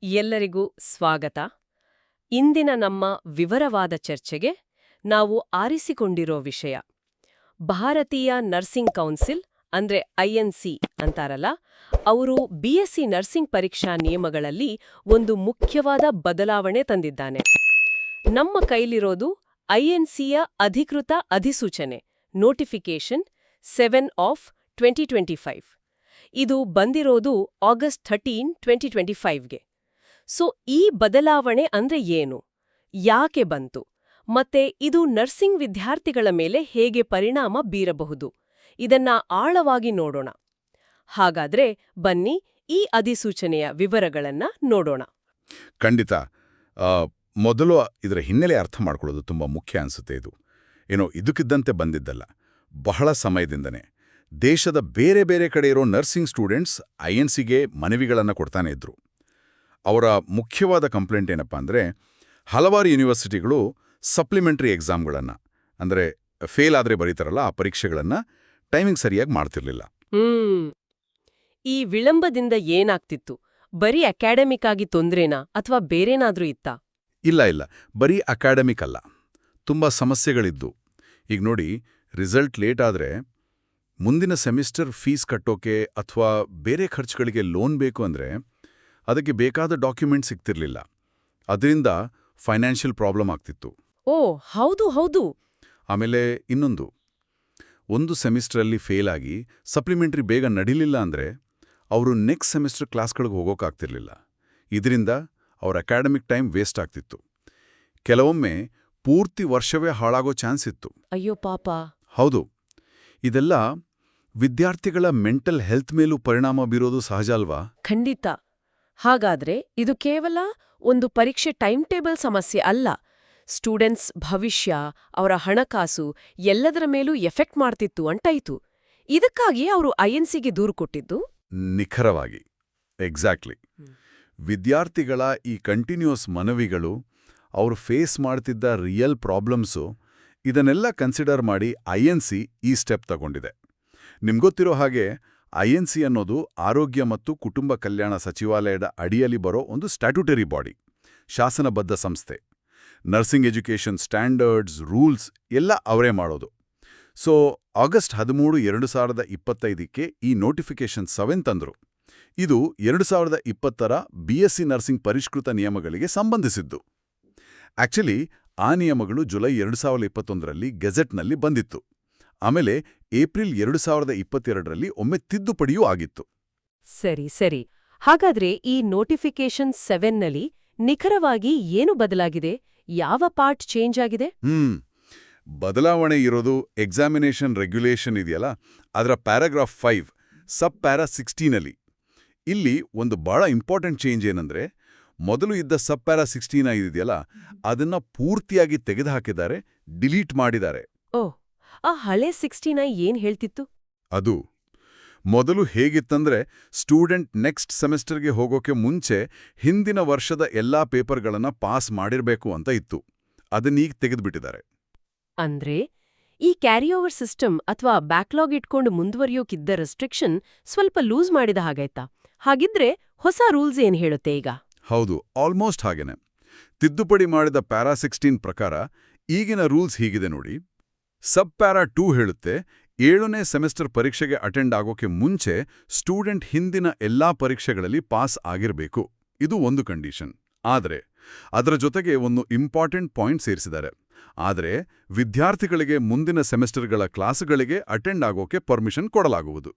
ಎಲ್ಲರಿಗೂ ಸ್ವಾಗತ. ಇಂದಿನ ನಮ್ಮ ವಿವರವಾದ ಚರ್ಚೆಗೆ ನಾವು ಆರಿಸಿಕೊಂಡಿರೋ ವಿಷಯ ಭಾರತೀಯ ನರ್ಸಿಂಗ್ ಕೌನ್ಸಿಲ್ ಅಂದ್ರೆ ಐಎನ್ಸಿ ಅಂತಾರಲ್ಲ, ಅವರು ಬಿಎಸ್ಸಿ ನರ್ಸಿಂಗ್ ಪರೀಕ್ಷಾ ನಿಯಮಗಳಲ್ಲಿ ಒಂದು ಮುಖ್ಯವಾದ ಬದಲಾವಣೆ ತಂದಿದ್ದಾನೆ. ನಮ್ಮ ಕೈಲಿರೋದು ಐಎನ್ಸಿಯ ಅಧಿಕೃತ ಅಧಿಸೂಚನೆ ನೋಟಿಫಿಕೇಶನ್ 7 ಆಫ್ 2025. ಇದು ಬಂದಿರೋದು ಆಗಸ್ಟ್ 13, 2025ಗೆ. ಸೊ ಈ ಬದಲಾವಣೆ ಅಂದ್ರೆ ಏನು, ಯಾಕೆ ಬಂತು, ಮತ್ತೆ ಇದು ನರ್ಸಿಂಗ್ ವಿದ್ಯಾರ್ಥಿಗಳ ಮೇಲೆ ಹೇಗೆ ಪರಿಣಾಮ ಬೀರಬಹುದು, ಇದನ್ನ ಆಳವಾಗಿ ನೋಡೋಣ. ಹಾಗಾದ್ರೆ ಬನ್ನಿ ಈ ಅಧಿಸೂಚನೆಯ ವಿವರಗಳನ್ನ ನೋಡೋಣ. ಖಂಡಿತ. ಮೊದಲು ಇದರ ಹಿನ್ನೆಲೆ ಅರ್ಥ ಮಾಡ್ಕೊಳ್ಳೋದು ತುಂಬ ಮುಖ್ಯ ಅನಿಸುತ್ತೆ. ಏನೋ ಇದಕ್ಕಿದ್ದಂತೆ ಬಂದಿದ್ದಲ್ಲ. ಬಹಳ ಸಮಯದಿಂದನೇ ದೇಶದ ಬೇರೆ ಬೇರೆ ಕಡೆ ಇರೋ ನರ್ಸಿಂಗ್ ಸ್ಟೂಡೆಂಟ್ಸ್ ಐಎನ್ಸಿಗೆ ಮನವಿಗಳನ್ನು ಕೊಡ್ತಾನೆ ಇದ್ರು. ಅವರ ಮುಖ್ಯವಾದ ಕಂಪ್ಲೇಂಟ್ ಏನಪ್ಪ ಅಂದರೆ, ಹಲವಾರು ಯೂನಿವರ್ಸಿಟಿಗಳು ಸಪ್ಲಿಮೆಂಟರಿ ಎಕ್ಸಾಮ್ಗಳನ್ನು, ಅಂದರೆ ಫೇಲ್ ಆದರೆ ಬರೀತಾರಲ್ಲ ಆ ಪರೀಕ್ಷೆಗಳನ್ನು ಟೈಮಿಂಗ್ ಸರಿಯಾಗಿ ಮಾಡ್ತಿರ್ಲಿಲ್ಲ. ಈ ವಿಳಂಬದಿಂದ ಏನಾಗ್ತಿತ್ತು? ಬರೀ ಅಕಾಡೆಮಿಕ್ ಆಗಿ ತೊಂದ್ರೆನಾ ಅಥವಾ ಬೇರೇನಾದ್ರೂ ಇತ್ತಾ? ಇಲ್ಲ, ಬರೀ ಅಕಾಡೆಮಿಕ್ ಅಲ್ಲ, ತುಂಬ ಸಮಸ್ಯೆಗಳಿದ್ದು. ಈಗ ನೋಡಿ, ರಿಸಲ್ಟ್ ಲೇಟ್ ಆದರೆ ಮುಂದಿನ ಸೆಮಿಸ್ಟರ್ ಫೀಸ್ ಕಟ್ಟೋಕೆ ಅಥವಾ ಬೇರೆ ಖರ್ಚುಗಳಿಗೆ ಲೋನ್ ಬೇಕು ಅಂದರೆ ಅದಕ್ಕೆ ಬೇಕಾದ ಡಾಕ್ಯುಮೆಂಟ್ ಸಿಗ್ತಿರ್ಲಿಲ್ಲ. ಅದರಿಂದ ಫೈನಾನ್ಷಿಯಲ್ ಪ್ರಾಬ್ಲಮ್ ಆಗ್ತಿತ್ತು. ಓ ಹೌದು. ಆಮೇಲೆ ಇನ್ನೊಂದು, ಒಂದು ಸೆಮಿಸ್ಟರಲ್ಲಿ ಫೇಲ್ ಆಗಿ ಸಪ್ಲಿಮೆಂಟ್ರಿ ಬೇಗ ನಡೀಲಿಲ್ಲ ಅಂದರೆ ಅವರು ನೆಕ್ಸ್ಟ್ ಸೆಮಿಸ್ಟರ್ ಕ್ಲಾಸ್ಗಳಿಗೆ ಹೋಗೋಕ್ಕಾಗ್ತಿರ್ಲಿಲ್ಲ. ಇದರಿಂದ ಅವ್ರ ಅಕಾಡೆಮಿಕ್ ಟೈಮ್ ವೇಸ್ಟ್ ಆಗ್ತಿತ್ತು. ಕೆಲವೊಮ್ಮೆ ಪೂರ್ತಿ ವರ್ಷವೇ ಹಾಳಾಗೋ ಚಾನ್ಸ್ ಇತ್ತು. ಅಯ್ಯೋ ಪಾಪ. ಹೌದು. ಇದೆಲ್ಲ ವಿದ್ಯಾರ್ಥಿಗಳ ಮೆಂಟಲ್ ಹೆಲ್ತ್ ಮೇಲೂ ಪರಿಣಾಮ ಬೀರೋದು ಸಹಜ ಅಲ್ವಾ? ಖಂಡಿತ. ಹಾಗಾದ್ರೆ ಇದು ಕೇವಲ ಒಂದು ಪರೀಕ್ಷೆ ಟೈಮ್ ಟೇಬಲ್ ಸಮಸ್ಯೆ ಅಲ್ಲ, ಸ್ಟೂಡೆಂಟ್ಸ್ ಭವಿಷ್ಯ, ಅವರ ಹಣಕಾಸು ಎಲ್ಲದರ ಮೇಲೂ ಎಫೆಕ್ಟ್ ಮಾಡ್ತಿತ್ತು ಅಂಟಾಯ್ತು. ಇದಕ್ಕಾಗಿ ಅವರು ಐಎನ್ಸಿಗೆ ದೂರು ಕೊಟ್ಟಿದ್ದು? ನಿಖರವಾಗಿ, ಎಕ್ಸಾಕ್ಟ್ಲಿ. ವಿದ್ಯಾರ್ಥಿಗಳ ಈ ಕಂಟಿನ್ಯೂಸ್ ಮನವಿಗಳು, ಅವರು ಫೇಸ್ ಮಾಡ್ತಿದ್ದ ರಿಯಲ್ ಪ್ರಾಬ್ಲಮ್ಸು, ಇದನ್ನೆಲ್ಲ ಕನ್ಸಿಡರ್ ಮಾಡಿ ಐಎನ್ಸಿ ಈ ಸ್ಟೆಪ್ ತಗೊಂಡಿದೆ. ನಿಮ್ಗೊತ್ತಿರೋ ಹಾಗೆ ಐಎನ್ಸಿ ಅನ್ನೋದು ಆರೋಗ್ಯ ಮತ್ತು ಕುಟುಂಬ ಕಲ್ಯಾಣ ಸಚಿವಾಲಯದ ಅಡಿಯಲ್ಲಿ ಬರೋ ಒಂದು ಸ್ಟ್ಯಾಟ್ಯೂಟರಿ ಬಾಡಿ, ಶಾಸನಬದ್ಧ ಸಂಸ್ಥೆ. ನರ್ಸಿಂಗ್ ಎಜುಕೇಷನ್ ಸ್ಟ್ಯಾಂಡರ್ಡ್ಸ್, ರೂಲ್ಸ್ ಎಲ್ಲ ಅವರೇ ಮಾಡೋದು. ಸೊ ಆಗಸ್ಟ್ 13, 2025ಕ್ಕೆ ಈ ನೋಟಿಫಿಕೇಶನ್ 7 ತಂದ್ರು. ಇದು 2020ರ ಬಿಎಸ್ಸಿ ನರ್ಸಿಂಗ್ ಪರಿಷ್ಕೃತ ನಿಯಮಗಳಿಗೆ ಸಂಬಂಧಿಸಿದ್ದು. ಆಕ್ಚುಲಿ ಆ ನಿಯಮಗಳು ಜುಲೈ 2021ರಲ್ಲಿ ಗೆಜೆಟ್ನಲ್ಲಿ ಬಂದಿತ್ತು. ಆಮೇಲೆ ಏಪ್ರಿಲ್ 2022ರಲ್ಲಿ ಒಮ್ಮೆ ತಿದ್ದುಪಡಿಯೂ ಆಗಿತ್ತು. ಸರಿ. ಹಾಗಾದ್ರೆ ಈ ನೋಟಿಫಿಕೇಶನ್ 7ನಲ್ಲಿ ನಿಖರವಾಗಿ ಏನು ಬದಲಾಗಿದೆ? ಯಾವ ಪಾರ್ಟ್ ಚೇಂಜ್ ಆಗಿದೆ? ಬದಲಾವಣೆ ಇರೋದು ಎಕ್ಸಾಮಿನೇಷನ್ ರೆಗ್ಯುಲೇಷನ್ ಇದೆಯಲ್ಲ, ಅದರ ಪ್ಯಾರಾಗ್ರಾಫ್ 5 ಸಬ್ ಪ್ಯಾರಾ 16ನಲ್ಲಿ. ಇಲ್ಲಿ ಒಂದು ಬಹಳ ಇಂಪಾರ್ಟೆಂಟ್ ಚೇಂಜ್ ಏನಂದ್ರೆ, ಮೊದಲು ಇದ್ದ ಸಬ್ ಪ್ಯಾರಾ 16 ಇದೆಯಲ್ಲ, ಅದನ್ನ ಪೂರ್ತಿಯಾಗಿ ತೆಗೆದುಹಾಕಿದ್ದಾರೆ, ಡಿಲೀಟ್ ಮಾಡಿದ್ದಾರೆ. ಓಹ್, ಆ ಹಳೆ 16 ಏನ್ ಹೇಳ್ತಿತ್ತು? ಅದು ಮೊದಲು ಹೇಗಿತ್ತಂದ್ರೆ, ಸ್ಟೂಡೆಂಟ್ ನೆಕ್ಸ್ಟ್ ಸೆಮಿಸ್ಟರ್ಗೆ ಹೋಗೋಕೆ ಮುಂಚೆ ಹಿಂದಿನ ವರ್ಷದ ಎಲ್ಲಾ ಪೇಪರ್ಗಳನ್ನ ಪಾಸ್ ಮಾಡಿರ್ಬೇಕು ಅಂತ ಇತ್ತು. ಅದನ್ನೀಗ ತೆಗೆದುಬಿಟ್ಟಿದ್ದಾರೆ. ಅಂದ್ರೆ ಈ ಕ್ಯಾರಿಓವರ್ ಸಿಸ್ಟಮ್ ಅಥವಾ ಬ್ಯಾಕ್ಲಾಗ್ ಇಟ್ಕೊಂಡು ಮುಂದುವರಿಯೋಕಿದ್ದ ರೆಸ್ಟ್ರಿಕ್ಷನ್ ಸ್ವಲ್ಪ ಲೂಸ್ ಮಾಡಿದ ಹಾಗಾಯ್ತಾ? ಹಾಗಿದ್ರೆ ಹೊಸ ರೂಲ್ಸ್ ಏನ್ ಹೇಳುತ್ತೆ ಈಗ? ಹೌದು, ಆಲ್ಮೋಸ್ಟ್ ಹಾಗೇನೆ. ತಿದ್ದುಪಡಿ ಮಾಡಿದ ಪ್ಯಾರಾ 16 ಪ್ರಕಾರ ಈಗಿನ ರೂಲ್ಸ್ ಹೀಗಿದೆ ನೋಡಿ. ಸಬ್ ಪ್ಯಾರಾ 2 ಹೇಳುತ್ತೆ, 7ನೇ ಸೆಮಿಸ್ಟರ್ ಪರೀಕ್ಷೆಗೆ ಅಟೆಂಡ್ ಆಗೋಕೆ ಮುಂಚೆ ಸ್ಟೂಡೆಂಟ್ ಹಿಂದಿನ ಎಲ್ಲಾ ಪರೀಕ್ಷೆಗಳಲ್ಲಿ ಪಾಸ್ ಆಗಿರಬೇಕು. ಇದು ಒಂದು ಕಂಡೀಷನ್. ಆದರೆ ಅದರ ಜೊತೆಗೆ ಒಂದು ಇಂಪಾರ್ಟೆಂಟ್ ಪಾಯಿಂಟ್ ಸೇರಿಸಿದ್ದಾರೆ. ಆದರೆ ವಿದ್ಯಾರ್ಥಿಗಳಿಗೆ ಮುಂದಿನ ಸೆಮಿಸ್ಟರ್ಗಳ ಕ್ಲಾಸುಗಳಿಗೆ ಅಟೆಂಡ್ ಆಗೋಕೆ ಪರ್ಮಿಷನ್ ಕೊಡಲಾಗುವುದು.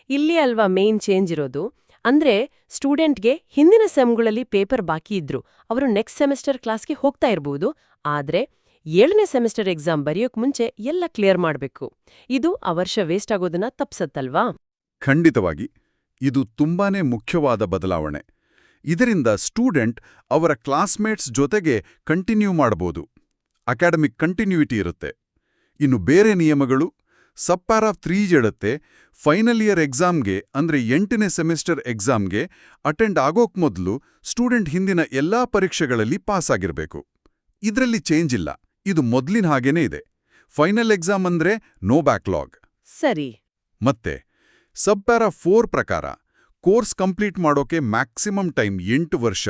ಇಲ್ಲಿ ಅಲ್ವಾ ಮೇನ್ ಚೇಂಜ್ ಇರೋದು. ಅಂದ್ರೆ ಸ್ಟೂಡೆಂಟ್ಗೆ ಹಿಂದಿನ ಸೆಮ್ಗಳಲ್ಲಿ ಪೇಪರ್ ಬಾಕಿ ಇದ್ರು ಅವರು ನೆಕ್ಸ್ಟ್ ಸೆಮಿಸ್ಟರ್ ಕ್ಲಾಸ್ಗೆ ಹೋಗ್ತಾ ಇರಬಹುದು, ಆದ್ರೆ 7ನೇ ಸೆಮಿಸ್ಟರ್ ಎಕ್ಸಾಮ್ ಬರೆಯೋಕ್ ಮುಂಚೆ ಎಲ್ಲ ಕ್ಲಿಯರ್ ಮಾಡಬೇಕು. ಇದು ಆ ವರ್ಷ ವೇಸ್ಟ್ ಆಗೋದನ್ನ ತಪ್ಸತ್ತಲ್ವಾ? ಖಂಡಿತವಾಗಿ. ಇದು ತುಂಬಾನೇ ಮುಖ್ಯವಾದ ಬದಲಾವಣೆ. ಇದರಿಂದ ಸ್ಟೂಡೆಂಟ್ ಅವರ ಕ್ಲಾಸ್ಮೇಟ್ಸ್ ಜೊತೆಗೆ ಕಂಟಿನ್ಯೂ ಮಾಡಬಹುದು. ಅಕಾಡೆಮಿಕ್ ಕಂಟಿನ್ಯೂಯಿಟಿ ಇರುತ್ತೆ. ಇನ್ನು ಬೇರೆ ನಿಯಮಗಳು, ಸಬ್ ಪ್ಯಾರಾ 3 ಹೇಳುತ್ತೆ, ಫೈನಲ್ ಇಯರ್ ಎಕ್ಸಾಮ್ಗೆ ಅಂದ್ರೆ 8ನೇ ಸೆಮಿಸ್ಟರ್ ಎಕ್ಸಾಮ್ಗೆ ಅಟೆಂಡ್ ಆಗೋಕ್ ಮೊದಲು ಸ್ಟೂಡೆಂಟ್ ಹಿಂದಿನ ಎಲ್ಲಾ ಪರೀಕ್ಷೆಗಳಲ್ಲಿ ಪಾಸ್ ಆಗಿರಬೇಕು. ಇದರಲ್ಲಿ ಚೇಂಜ್ ಇಲ್ಲ, ಇದು ಮೊದ್ಲಿನ ಹಾಗೇನೇ ಇದೆ. ಫೈನಲ್ ಎಕ್ಸಾಮ್ ಅಂದ್ರೆ ನೋ ಬ್ಯಾಕ್ಲಾಗ್. ಸರಿ. ಮತ್ತೆ ಸಬ್ ಪ್ಯಾರಾ 4 ಪ್ರಕಾರ ಕೋರ್ಸ್ ಕಂಪ್ಲೀಟ್ ಮಾಡೋಕೆ ಮ್ಯಾಕ್ಸಿಮಮ್ ಟೈಮ್ 8 ವರ್ಷ.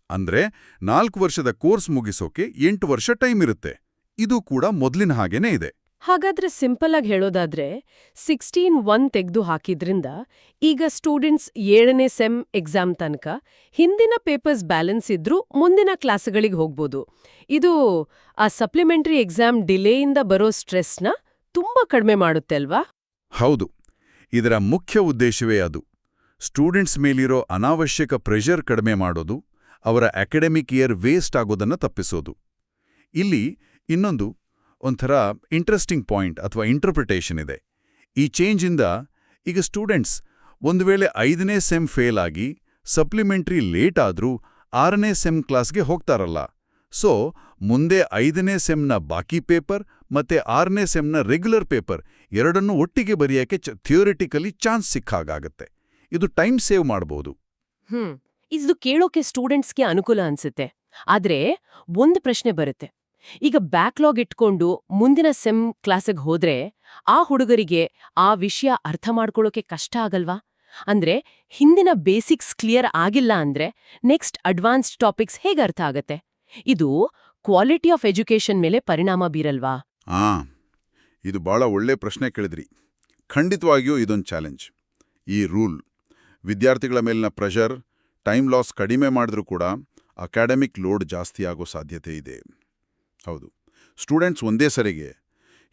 ಅಂದ್ರೆ 4 ವರ್ಷದ ಕೋರ್ಸ್ ಮುಗಿಸೋಕೆ 8 ವರ್ಷ ಟೈಮ್ ಇರುತ್ತೆ. ಇದು ಕೂಡ ಮೊದಲಿನ ಹಾಗೇನೇ ಇದೆ. ಹಾಗಾದ್ರೆ ಸಿಂಪಲ್ ಆಗಿ ಹೇಳೋದಾದ್ರೆ 16(1) ತೆಗೆದು ಹಾಕಿದ್ರಿಂದ ಈಗ ಸ್ಟೂಡೆಂಟ್ಸ್ 7ನೇ ಸೆಮ್ ಎಕ್ಸಾಮ್ ತನಕ ಹಿಂದಿನ ಪೇಪರ್ಸ್ ಬ್ಯಾಲೆನ್ಸ್ ಇದ್ರೂ ಮುಂದಿನ ಕ್ಲಾಸ್ಗಳಿಗೆ ಹೋಗ್ಬೋದು. ಇದು ಆ ಸಪ್ಲಿಮೆಂಟರಿ ಎಕ್ಸಾಮ್ ಡಿಲೇಯಿಂದ ಬರೋ ಸ್ಟ್ರೆಸ್ನ ತುಂಬಾ ಕಡಿಮೆ ಮಾಡುತ್ತೆ ಅಲ್ವಾ? ಹೌದು, ಇದರ ಮುಖ್ಯ ಉದ್ದೇಶವೇ ಅದು. ಸ್ಟೂಡೆಂಟ್ಸ್ ಮೇಲಿರೋ ಅನಾವಶ್ಯಕ ಪ್ರೆಷರ್ ಕಡಿಮೆ ಮಾಡೋದು, ಅವರ ಅಕಾಡೆಮಿಕ್ ಇಯರ್ ವೇಸ್ಟ್ ಆಗೋದನ್ನ ತಪ್ಪಿಸೋದು. ಇಲ್ಲಿ ಇನ್ನೊಂದು ಒಂಥರ ಇಂಟ್ರೆಸ್ಟಿಂಗ್ ಪಾಯಿಂಟ್ ಅಥವಾ ಇಂಟರ್ಪ್ರಿಟೇಷನ್ ಇದೆ. ಈ ಚೇಂಜಿಂದ ಈಗ ಸ್ಟೂಡೆಂಟ್ಸ್ ಒಂದು ವೇಳೆ 5ನೇ ಸೆಮ್ ಫೇಲ್ ಆಗಿ ಸಪ್ಲಿಮೆಂಟರಿ ಲೇಟ್ ಆದ್ರೂ 6ನೇ ಸೆಮ್ ಕ್ಲಾಸ್ಗೆ ಹೋಗ್ತಾರಲ್ಲ, ಸೊ ಮುಂದೆ 5ನೇ ಸೆಮ್ನ ಬಾಕಿ ಪೇಪರ್ ಮತ್ತೆ 6ನೇ ಸೆಮ್ನ ರೆಗ್ಯುಲರ್ ಪೇಪರ್ ಎರಡನ್ನೂ ಒಟ್ಟಿಗೆ ಬರೆಯೋಕೆ ಥಿಯೋರಿಟಿಕಲಿ ಚಾನ್ಸ್ ಸಿಕ್ಕಾಗತ್ತೆ. ಇದು ಟೈಮ್ ಸೇವ್ ಮಾಡಬಹುದು. ಇದು ಕೇಳೋಕೆ ಸ್ಟೂಡೆಂಟ್ಸ್ಗೆ ಅನುಕೂಲ ಅನ್ಸುತ್ತೆ. ಆದ್ರೆ ಒಂದು ಪ್ರಶ್ನೆ ಬರುತ್ತೆ. ಈಗ ಬ್ಯಾಕ್ಲಾಗ್ ಇಟ್ಕೊಂಡು ಮುಂದಿನ ಸೆಮ್ ಕ್ಲಾಸಿಗೆ ಹೋದ್ರೆ ಆ ಹುಡುಗರಿಗೆ ಆ ವಿಷಯ ಅರ್ಥ ಮಾಡ್ಕೊಳ್ಳೋಕೆ ಕಷ್ಟ ಆಗಲ್ವಾ? ಅಂದ್ರೆ ಹಿಂದಿನ ಬೇಸಿಕ್ಸ್ ಕ್ಲಿಯರ್ ಆಗಿಲ್ಲ ಅಂದ್ರೆ ನೆಕ್ಸ್ಟ್ ಅಡ್ವಾನ್ಸ್ಡ್ ಟಾಪಿಕ್ಸ್ ಹೇಗೆ ಅರ್ಥ ಆಗತ್ತೆ? ಇದು ಕ್ವಾಲಿಟಿ ಆಫ್ ಎಜುಕೇಷನ್ ಮೇಲೆ ಪರಿಣಾಮ ಬೀರಲ್ವಾ? ಇದು ಬಹಳ ಒಳ್ಳೆ ಪ್ರಶ್ನೆ ಕೇಳಿದ್ರಿ. ಖಂಡಿತವಾಗಿಯೂ ಇದೊಂದು ಚಾಲೆಂಜ್. ಈ ರೂಲ್ ವಿದ್ಯಾರ್ಥಿಗಳ ಮೇಲಿನ ಪ್ರೆಷರ್, ಟೈಮ್ ಲಾಸ್ ಕಡಿಮೆ ಮಾಡಿದ್ರೂ ಕೂಡ ಅಕಾಡೆಮಿಕ್ ಲೋಡ್ ಜಾಸ್ತಿ ಆಗೋ ಸಾಧ್ಯತೆ ಇದೆ. ಹೌದು, ಸ್ಟೂಡೆಂಟ್ಸ್ ಒಂದೇ ಸರಿಗೆ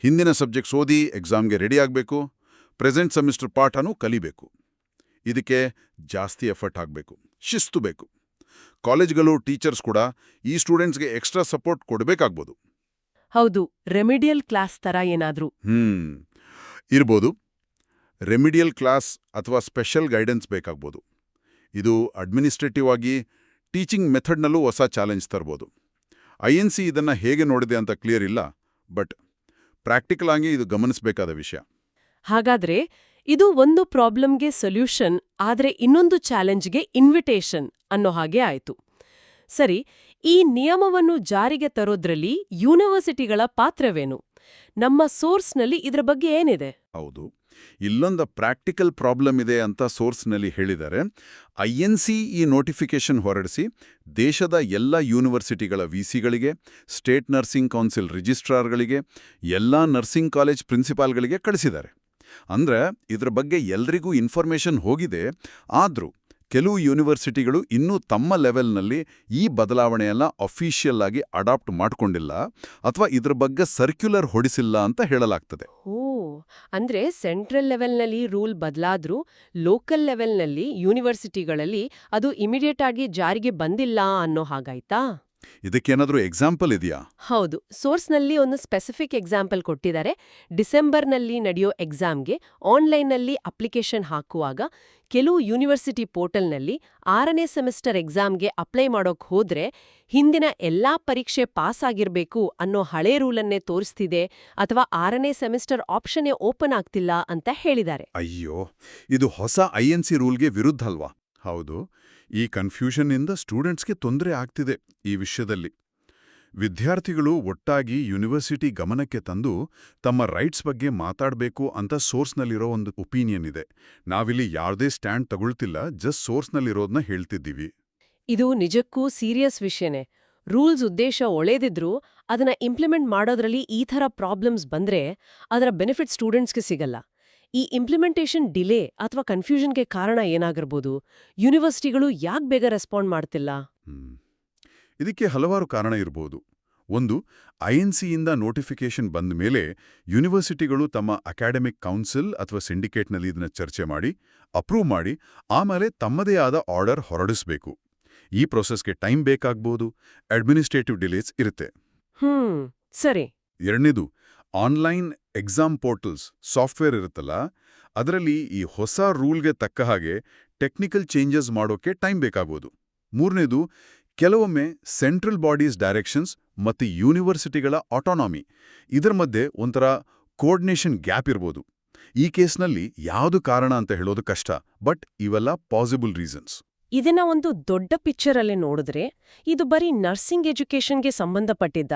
ಹಿಂದಿನ ಸಬ್ಜೆಕ್ಟ್ಸ್ ಓದಿ ಎಕ್ಸಾಮ್ಗೆ ರೆಡಿ ಆಗಬೇಕು, ಪ್ರೆಸೆಂಟ್ ಸೆಮಿಸ್ಟರ್ ಪಾಠನೂ ಕಲಿಬೇಕು. ಇದಕ್ಕೆ ಜಾಸ್ತಿ ಎಫರ್ಟ್ ಆಗಬೇಕು, ಶಿಸ್ತು ಬೇಕು. ಕಾಲೇಜ್ಗಳು, ಟೀಚರ್ಸ್ ಕೂಡ ಈ ಸ್ಟೂಡೆಂಟ್ಸ್ಗೆ ಎಕ್ಸ್ಟ್ರಾ ಸಪೋರ್ಟ್ ಕೊಡಬೇಕಾಗ್ಬೋದು. ಹೌದು, ರೆಮಿಡಿಯಲ್ ಕ್ಲಾಸ್ ತರ ಏನಾದ್ರೂ ಇರ್ಬೋದು. ರೆಮಿಡಿಯಲ್ ಕ್ಲಾಸ್ ಅಥವಾ ಸ್ಪೆಷಲ್ ಗೈಡೆನ್ಸ್ ಬೇಕಾಗ್ಬೋದು. ಇದು ಅಡ್ಮಿನಿಸ್ಟ್ರೇಟಿವ್ ಆಗಿ ಟೀಚಿಂಗ್ ಮೆಥಡ್ನಲ್ಲೂ ಹೊಸ ಚಾಲೆಂಜ್ ತರ್ಬೋದು. INC ಇದನ್ನ ಹೇಗೆ ನೋಡಿದೆ ಅಂತ ಕ್ಲಿಯರ್ ಇಲ್ಲ, ಬಟ್ ಪ್ರಾಕ್ಟಿಕಲ್ ಆಗಿ ಇದು ಗಮನಿಸಬೇಕಾದ ವಿಷಯ. ಹಾಗಾದ್ರೆ ಇದು ಒಂದು ಪ್ರಾಬ್ಲಮ್ಗೆ ಸೊಲ್ಯೂಷನ್, ಆದ್ರೆ ಇನ್ನೊಂದು ಚಾಲೆಂಜ್ಗೆ ಇನ್ವಿಟೇಷನ್ ಅನ್ನೋ ಹಾಗೆ ಆಯ್ತು. ಸರಿ, ಈ ನಿಯಮವನ್ನು ಜಾರಿಗೆ ತರೋದ್ರಲ್ಲಿ ಯೂನಿವರ್ಸಿಟಿಗಳ ಪಾತ್ರವೇನು? ನಮ್ಮ ಸೋರ್ಸ್ನಲ್ಲಿ ಇದರ ಬಗ್ಗೆ ಏನಿದೆ? ಹೌದು, ಇಲ್ಲೊಂದು ಪ್ರಾಕ್ಟಿಕಲ್ ಪ್ರಾಬ್ಲಮ್ ಇದೆ ಅಂತ ಸೋರ್ಸ್ನಲ್ಲಿ ಹೇಳಿದ್ದಾರೆ. INC ಈ ನೋಟಿಫಿಕೇಶನ್ ಹೊರಡಿಸಿ ದೇಶದ ಎಲ್ಲ ಯೂನಿವರ್ಸಿಟಿಗಳ ವಿಸಿಗಳಿಗೆ, ಸ್ಟೇಟ್ ನರ್ಸಿಂಗ್ ಕೌನ್ಸಿಲ್ ರಿಜಿಸ್ಟ್ರಾರ್ಗಳಿಗೆ, ಎಲ್ಲ ನರ್ಸಿಂಗ್ ಕಾಲೇಜ್ ಪ್ರಿನ್ಸಿಪಾಲ್ಗಳಿಗೆ ಕಳಿಸಿದ್ದಾರೆ. ಅಂದ್ರೆ ಇದ್ರ ಬಗ್ಗೆ ಎಲ್ರಿಗೂ ಇನ್ಫಾರ್ಮೇಷನ್ ಹೋಗಿದೆ. ಆದ್ರೂ ಕೆಲವು ಯೂನಿವರ್ಸಿಟಿಗಳು ಇನ್ನೂ ತಮ್ಮ ಲೆವೆಲ್ನಲ್ಲಿ ಈ ಬದಲಾವಣೆಯನ್ನ ಅಫಿಷಿಯಲ್ ಆಗಿ ಅಡಾಪ್ಟ್ ಮಾಡ್ಕೊಂಡಿಲ್ಲ ಅಥವಾ ಇದ್ರ ಬಗ್ಗೆ ಸರ್ಕ್ಯುಲರ್ ಹೊಡಿಸಿಲ್ಲ ಅಂತ ಹೇಳಲಾಗ್ತದೆ. ಅಂದ್ರೆ ಸೆಂಟ್ರಲ್ ಲೆವೆಲ್ನಲ್ಲಿ ರೂಲ್ ಬದಲಾದ್ರೂ ಲೋಕಲ್ ಲೆವೆಲ್ನಲ್ಲಿ ಯೂನಿವರ್ಸಿಟಿಗಳಲ್ಲಿ ಅದು ಇಮಿಡಿಯೇಟ್ ಆಗಿ ಜಾರಿಗೆ ಬಂದಿಲ್ಲ ಅನ್ನೋ ಹಾಗಾಯ್ತಾ? ಇದಕ್ಕೇನಾದ್ರೂ ಎಕ್ಸಾಂಪಲ್ ಇದೆಯಾ? ಹೌದು, ಸೋರ್ಸ್ನಲ್ಲಿ ಒಂದು ಸ್ಪೆಸಿಫಿಕ್ ಎಕ್ಸಾಂಪಲ್ ಕೊಟ್ಟಿದ್ದಾರೆ. ಡಿಸೆಂಬರ್ನಲ್ಲಿ ನಡೆಯೋ ಎಕ್ಸಾಮ್ಗೆ ಆನ್ಲೈನ್ನಲ್ಲಿ ಅಪ್ಲಿಕೇಶನ್ ಹಾಕುವಾಗ ಕೆಲವು ಯೂನಿವರ್ಸಿಟಿ ಪೋರ್ಟಲ್ನಲ್ಲಿ 6ನೇ ಸೆಮಿಸ್ಟರ್ ಎಕ್ಸಾಮ್ಗೆ ಅಪ್ಲೈ ಮಾಡೋಕ್ ಹೋದ್ರೆ ಹಿಂದಿನ ಎಲ್ಲಾ ಪರೀಕ್ಷೆ ಪಾಸ್ ಆಗಿರ್ಬೇಕು ಅನ್ನೋ ಹಳೆ ರೂಲನ್ನೇ ತೋರಿಸ್ತಿದೆ ಅಥವಾ 6ನೇ ಸೆಮಿಸ್ಟರ್ ಆಪ್ಷನ್ನೇ ಓಪನ್ ಆಗ್ತಿಲ್ಲ ಅಂತ ಹೇಳಿದ್ದಾರೆ. ಅಯ್ಯೋ, ಇದು ಹೊಸ INC ರೂಲ್ಗೆ ವಿರುದ್ಧ ಅಲ್ವಾ? ಹೌದು, ಈ ಕನ್ಫ್ಯೂಷನ್ನಿಂದ ಸ್ಟೂಡೆಂಟ್ಸ್ಗೆ ತೊಂದರೆ ಆಗ್ತಿದೆ. ಈ ವಿಷಯದಲ್ಲಿ ವಿದ್ಯಾರ್ಥಿಗಳು ಒಟ್ಟಾಗಿ ಯೂನಿವರ್ಸಿಟಿ ಗಮನಕ್ಕೆ ತಂದು ತಮ್ಮ ರೈಟ್ಸ್ ಬಗ್ಗೆ ಮಾತಾಡಬೇಕು ಅಂತ ಸೋರ್ಸ್ನಲ್ಲಿರೋ ಒಂದು ಒಪಿನಿಯನ್ ಇದೆ. ನಾವಿಲ್ಲಿ ಯಾವುದೇ ಸ್ಟ್ಯಾಂಡ್ ತಗೊಳ್ತಿಲ್ಲ, ಜಸ್ಟ್ ಸೋರ್ಸ್ನಲ್ಲಿರೋದನ್ನ ಹೇಳ್ತಿದ್ದೀವಿ. ಇದು ನಿಜಕ್ಕೂ ಸೀರಿಯಸ್ ವಿಷಯನೇ. ರೂಲ್ಸ್ ಉದ್ದೇಶ ಒಳ್ಳೇದಿದ್ರೂ ಅದನ್ನ ಇಂಪ್ಲಿಮೆಂಟ್ ಮಾಡೋದ್ರಲ್ಲಿ ಈ ಥರ ಪ್ರಾಬ್ಲಮ್ಸ್ ಬಂದ್ರೆ ಅದರ ಬೆನಿಫಿಟ್ ಸ್ಟೂಡೆಂಟ್ಸ್ಗೆ ಸಿಗಲ್ಲ. ಈ ಇಂಪ್ಲಿಮೆಂಟೇಷನ್ ಡಿಲೇ ಅಥವಾ ಕನ್ಫ್ಯೂಷನ್ಗೆ ಕಾರಣ ಏನಾಗಿರ್ಬೋದು? ಯೂನಿವರ್ಸಿಟಿಗಳು ಯಾಕೆ ಬೇಗ ರೆಸ್ಪಾಂಡ್ ಮಾಡ್ತಿಲ್ಲ? ಇದಕ್ಕೆ ಹಲವಾರು ಕಾರಣ ಇರಬಹುದು. ಒಂದು, INCಯಿಂದ ನೋಟಿಫಿಕೇಶನ್ ಬಂದ ಮೇಲೆ ಯೂನಿವರ್ಸಿಟಿಗಳು ತಮ್ಮ ಅಕಾಡೆಮಿಕ್ ಕೌನ್ಸಿಲ್ ಅಥವಾ ಸಿಂಡಿಕೇಟ್ನಲ್ಲಿ ಇದನ್ನ ಚರ್ಚೆ ಮಾಡಿ, ಅಪ್ರೂವ್ ಮಾಡಿ, ಆಮೇಲೆ ತಮ್ಮದೇ ಆದ ಆರ್ಡರ್ ಹೊರಡಿಸಬೇಕು. ಈ ಪ್ರೊಸೆಸ್ಗೆ ಟೈಮ್ ಬೇಕಾಗ್ಬೋದು, ಅಡ್ಮಿನಿಸ್ಟ್ರೇಟಿವ್ ಡಿಲೇಸ್ ಇರುತ್ತೆ. ಸರಿ. ಎರಡನೇದು, ಆನ್ಲೈನ್ ಎಕ್ಸಾಮ್ ಪೋರ್ಟಲ್ಸ್ ಸಾಫ್ಟ್ವೇರ್ ಇರುತ್ತಲ್ಲ, ಅದರಲ್ಲಿ ಈ ಹೊಸ ರೂಲ್ಗೆ ತಕ್ಕ ಹಾಗೆ ಟೆಕ್ನಿಕಲ್ ಚೇಂಜಸ್ ಮಾಡೋಕೆ ಟೈಮ್ ಬೇಕಾಗ್ಬೋದು. ಮೂರನೇದು, ಕೆಲವೊಮ್ಮೆ ಸೆಂಟ್ರಲ್ ಬಾಡೀಸ್ ಡೈರೆಕ್ಷನ್ಸ್ ಮತ್ತು ಯೂನಿವರ್ಸಿಟಿಗಳ ಆಟೋನಾಮಿ ಇದರ ಮಧ್ಯೆ ಒಂಥರ ಕೋರ್ಡಿನೇಷನ್ ಗ್ಯಾಪ್ ಇರ್ಬೋದು. ಈ ಕೇಸ್ನಲ್ಲಿ ಯಾವುದು ಕಾರಣ ಅಂತ ಹೇಳೋದು ಕಷ್ಟ, ಬಟ್ ಇವೆಲ್ಲ ಪಾಸಿಬಲ್ ರೀಸನ್ಸ್. ಇದನ್ನ ಒಂದು ದೊಡ್ಡ ಪಿಕ್ಚರ್ ಅಲ್ಲಿ ನೋಡಿದ್ರೆ ಇದು ಬರೀ ನರ್ಸಿಂಗ್ ಎಜುಕೇಷನ್ಗೆ ಸಂಬಂಧಪಟ್ಟಿದ್ದ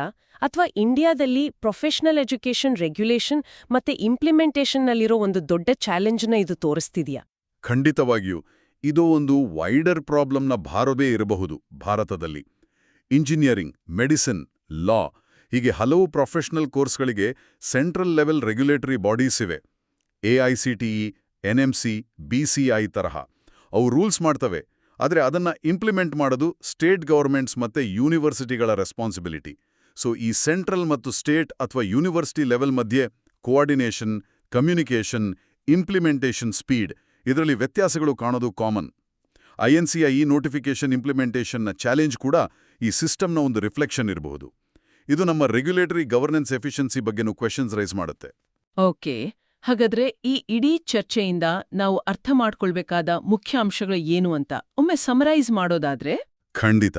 ಅಥವಾ ಇಂಡಿಯಾದಲ್ಲಿ ಪ್ರೊಫೆಷನಲ್ ಎಜುಕೇಷನ್ ರೆಗ್ಯುಲೇಷನ್ ಮತ್ತೆ ಇಂಪ್ಲಿಮೆಂಟೇಷನ್ನಲ್ಲಿರೋ ಒಂದು ದೊಡ್ಡ ಚಾಲೆಂಜ್ನ ಇದು ತೋರಿಸ್ತಿದ್ಯಾ? ಖಂಡಿತವಾಗಿಯೂ ಇದು ಒಂದು ವೈಡರ್ ಪ್ರಾಬ್ಲಮ್ನ ಭಾರವೇ ಇರಬಹುದು ಭಾರತದಲ್ಲಿ. ಇಂಜಿನಿಯರಿಂಗ್, ಮೆಡಿಸಿನ್, ಲಾ ಹೀಗೆ ಹಲವು ಪ್ರೊಫೆಷನಲ್ ಕೋರ್ಸ್ಗಳಿಗೆ ಸೆಂಟ್ರಲ್ ಲೆವೆಲ್ ರೆಗ್ಯುಲೇಟರಿ ಬಾಡೀಸ್ ಇವೆ. AICTE, NMC, BCI ತರಹ. ಅವು ರೂಲ್ಸ್ ಮಾಡ್ತವೆ, ಆದರೆ ಅದನ್ನ ಇಂಪ್ಲಿಮೆಂಟ್ ಮಾಡೋದು ಸ್ಟೇಟ್ ಗವರ್ಮೆಂಟ್ಸ್ ಮತ್ತೆ ಯೂನಿವರ್ಸಿಟಿಗಳ ರೆಸ್ಪಾನ್ಸಿಬಿಲಿಟಿ. ಸೊ ಈ ಸೆಂಟ್ರಲ್ ಮತ್ತು ಸ್ಟೇಟ್ ಅಥವಾ ಯೂನಿವರ್ಸಿಟಿ ಲೆವೆಲ್ ಮಧ್ಯೆ ಕೋಆರ್ಡಿನೇಷನ್, ಕಮ್ಯುನಿಕೇಷನ್, ಇಂಪ್ಲಿಮೆಂಟೇಷನ್ ಸ್ಪೀಡ್ ಇದರಲ್ಲಿ ವ್ಯತ್ಯಾಸಗಳು ಕಾಣೋದು ಕಾಮನ್. INCಯ ಈ ನೋಟಿಫಿಕೇಷನ್ ಇಂಪ್ಲಿಮೆಂಟೇಷನ್ನ ಚಾಲೆಂಜ್ ಕೂಡ ಈ ಸಿಸ್ಟಮ್ನ ಒಂದು ರಿಫ್ಲೆಕ್ಷನ್ ಇರಬಹುದು. ಇದು ನಮ್ಮ ರೆಗ್ಯುಲೇಟರಿ ಗವರ್ನೆನ್ಸ್ ಎಫಿಷಿಯನ್ಸಿ ಬಗ್ಗೆನೂ ಕ್ವೆಶನ್ಸ್ ರೈಸ್ ಮಾಡುತ್ತೆ. ಓಕೆ, ಹಾಗಾದ್ರೆ ಈ ಇಡೀ ಚರ್ಚೆಯಿಂದ ನಾವು ಅರ್ಥ ಮಾಡ್ಕೊಳ್ಬೇಕಾದ ಮುಖ್ಯ ಅಂಶಗಳು ಏನು ಅಂತ ಒಮ್ಮೆ ಸಮರೈಸ್ ಮಾಡೋದಾದ್ರೆ? ಖಂಡಿತ.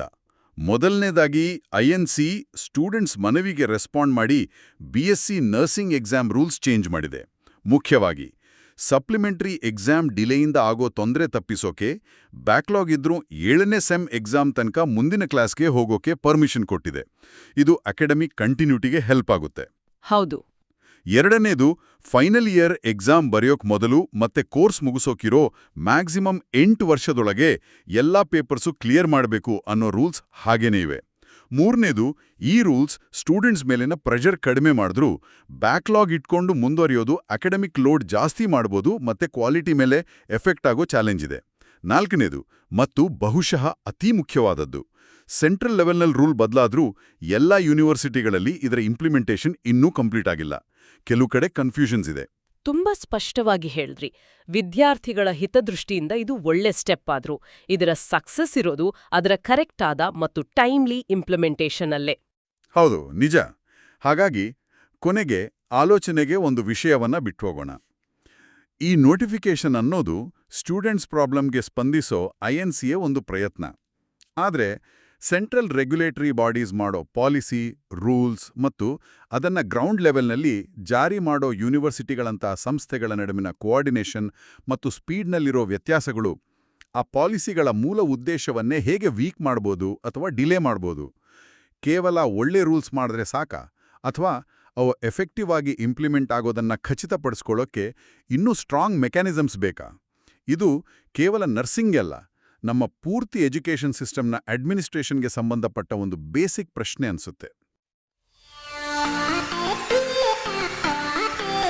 ಮೊದಲನೇದಾಗಿ INC ಸ್ಟೂಡೆಂಟ್ಸ್ ಮನವಿಗೆ ರೆಸ್ಪಾಂಡ್ ಮಾಡಿ BSc nursing exam rules change ಮಾಡಿದೆ. ಮುಖ್ಯವಾಗಿ ಸಪ್ಲಿಮೆಂಟರಿ ಎಕ್ಸಾಮ್ ಡಿಲೇಯಿಂದ ಆಗೋ ತೊಂದರೆ ತಪ್ಪಿಸೋಕೆ ಬ್ಯಾಕ್ಲಾಗ್ ಇದ್ರೂ 7ನೇ ಸೆಮ್ ಎಕ್ಸಾಮ್ ತನಕ ಮುಂದಿನ ಕ್ಲಾಸ್ಗೆ ಹೋಗೋಕೆ ಪರ್ಮಿಷನ್ ಕೊಟ್ಟಿದೆ. ಇದು ಅಕಾಡೆಮಿಕ್ ಕಂಟಿನ್ಯೂಟಿಗೆ ಹೆಲ್ಪ್ ಆಗುತ್ತೆ. ಹೌದು. ಎರಡನೇದು, ಫೈನಲ್ ಇಯರ್ ಎಕ್ಸಾಮ್ ಬರೆಯೋಕ್ ಮೊದಲು ಮತ್ತೆ ಕೋರ್ಸ್ ಮುಗಿಸೋಕಿರೋ ಮ್ಯಾಕ್ಸಿಮಮ್ 8 ವರ್ಷದೊಳಗೆ ಎಲ್ಲಾ ಪೇಪರ್ಸು ಕ್ಲಿಯರ್ ಮಾಡಬೇಕು ಅನ್ನೋ ರೂಲ್ಸ್ ಹಾಗೇನೇ ಇವೆ. ಮೂರನೇದು, ಈ ರೂಲ್ಸ್ ಸ್ಟೂಡೆಂಟ್ಸ್ ಮೇಲಿನ ಪ್ರೆಷರ್ ಕಡಿಮೆ ಮಾಡಿದ್ರೂ ಬ್ಯಾಕ್ಲಾಗ್ ಇಟ್ಕೊಂಡು ಮುಂದುವರಿಯೋದು ಅಕಾಡೆಮಿಕ್ ಲೋಡ್ ಜಾಸ್ತಿ ಮಾಡ್ಬೋದು ಮತ್ತೆ ಕ್ವಾಲಿಟಿ ಮೇಲೆ ಎಫೆಕ್ಟ್ ಆಗೋ ಚಾಲೆಂಜ್ ಇದೆ. ನಾಲ್ಕನೇದು ಮತ್ತು ಬಹುಶಃ ಅತಿ ಮುಖ್ಯವಾದದ್ದು, ಸೆಂಟ್ರಲ್ ಲೆವೆಲ್ನಲ್ಲಿ ರೂಲ್ ಬದಲಾದ್ರೂ ಎಲ್ಲಾ ಯೂನಿವರ್ಸಿಟಿಗಳಲ್ಲಿ ಇದರ ಇಂಪ್ಲಿಮೆಂಟೇಷನ್ ಇನ್ನೂ ಕಂಪ್ಲೀಟ್ ಆಗಿಲ್ಲ. ಕೆಲವು ಕಡೆ ಕನ್ಫ್ಯೂಷನ್ಸ್ ಇದೆ. ತುಂಬಾ ಸ್ಪಷ್ಟವಾಗಿ ಹೇಳಿದ್ರಿ. ವಿದ್ಯಾರ್ಥಿಗಳ ಹಿತದೃಷ್ಟಿಯಿಂದ ಇದು ಒಳ್ಳೆ ಸ್ಟೆಪ್ ಆದ್ರೂ ಇದರ ಸಕ್ಸಸ್ ಇರೋದು ಅದರ ಕರೆಕ್ಟ್ ಆದ ಮತ್ತು ಟೈಮ್ಲಿ ಇಂಪ್ಲಿಮೆಂಟೇಷನ್ ಅಲ್ಲೇ. ಹೌದು, ನಿಜ. ಹಾಗಾಗಿ ಕೊನೆಗೆ ಆಲೋಚನೆಗೆ ಒಂದು ವಿಷಯವನ್ನ ಬಿಟ್ಟೋಗೋಣ. ಈ ನೋಟಿಫಿಕೇಷನ್ ಅನ್ನೋದು ಸ್ಟೂಡೆಂಟ್ಸ್ ಪ್ರಾಬ್ಲಮ್ಗೆ ಸ್ಪಂದಿಸೋ INCಯ ಒಂದು ಪ್ರಯತ್ನ. ಆದರೆ ಸೆಂಟ್ರಲ್ ರೆಗ್ಯುಲೇಟರಿ ಬಾಡೀಸ್ ಮಾಡೋ ಪಾಲಿಸಿ, ರೂಲ್ಸ್ ಮತ್ತು ಅದನ್ನ ಗ್ರೌಂಡ್ ಲೆವೆಲ್ನಲ್ಲಿ ಜಾರಿ ಮಾಡೋ ಯೂನಿವರ್ಸಿಟಿಗಳಂಥ ಸಂಸ್ಥೆಗಳ ನಡುವಿನ ಕೋಆರ್ಡಿನೇಷನ್ ಮತ್ತು ಸ್ಪೀಡ್ನಲ್ಲಿರೋ ವ್ಯತ್ಯಾಸಗಳು ಆ ಪಾಲಿಸಿಗಳ ಮೂಲ ಉದ್ದೇಶವನ್ನೇ ಹೇಗೆ ವೀಕ್ ಮಾಡ್ಬೋದು ಅಥವಾ ಡಿಲೇ ಮಾಡ್ಬೋದು. ಕೇವಲ ಒಳ್ಳೆ ರೂಲ್ಸ್ ಮಾಡಿದ್ರೆ ಸಾಕಾ, ಅಥವಾ ಅವು ಎಫೆಕ್ಟಿವ್ ಆಗಿ ಇಂಪ್ಲಿಮೆಂಟ್ ಆಗೋದನ್ನ ಖಚಿತಪಡಿಸ್ಕೊಳ್ಳೋಕ್ಕೆ ಇನ್ನೂ ಸ್ಟ್ರಾಂಗ್ ಮೆಕ್ಯಾನಿಸಮ್ಸ್ ಬೇಕಾ? ಇದು ಕೇವಲ ನರ್ಸಿಂಗ್ ಅಲ್ಲ, ನಮ್ಮ ಪೂರ್ತಿ ಎಜುಕೇಷನ್ ಸಿಸ್ಟಮ್ನ ಅಡ್ಮಿನಿಸ್ಟ್ರೇಷನ್ಗೆ ಸಂಬಂಧಪಟ್ಟ ಒಂದು ಬೇಸಿಕ್ ಪ್ರಶ್ನೆ ಅನ್ಸುತ್ತೆ.